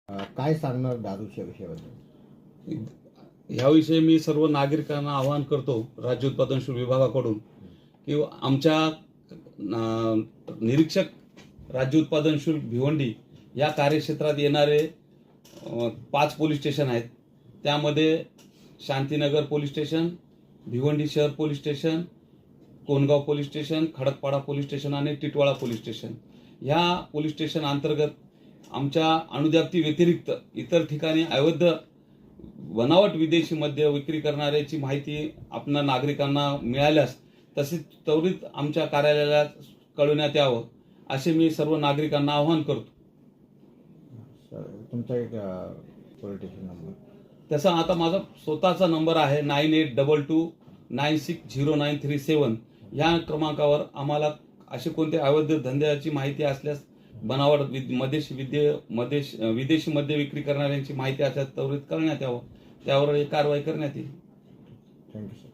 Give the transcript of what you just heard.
काय सांगणार दारूच्या विषयाबद्दल? याविषयी मी सर्व नागरिकांना आवाहन करतो राज्य उत्पादन शुल्क विभागाकडून की आमच्या निरीक्षक राज्य उत्पादन शुल्क भिवंडी या कार्यक्षेत्रात येणारे 5 पोलीस स्टेशन आहेत. त्यामध्ये शांतीनगर पोलीस स्टेशन, भिवंडी शहर police station, Kongaon police station, Khadakpada police station आणि टिटवाळा पोलीस स्टेशन. ह्या पोलीस स्टेशन अंतर्गत आमच्या अणुव्याप्ती व्यतिरिक्त इतर ठिकाणी अवैध बनावट विदेशी मद्य विक्री करणाऱ्याची माहिती आपल्या नागरिकांना मिळाल्यास तसेच त्वरित आमच्या कार्यालयाला कळवण्यात यावं असे मी सर्व नागरिकांना आवाहन करतो. तुमचा एक पोलीस स्टेशन नंबर? तसा आता माझा स्वतःचा नंबर आहे 9822960937. या क्रमांकावर आम्हाला असे कोणते अवैध धंद्याची माहिती असल्यास, बनावट विदेशी मद्य विक्री करणाऱ्यांची माहिती असल्यास त्वरित करण्यात यावं, त्यावर कारवाई करण्यात येईल. Thank you sir.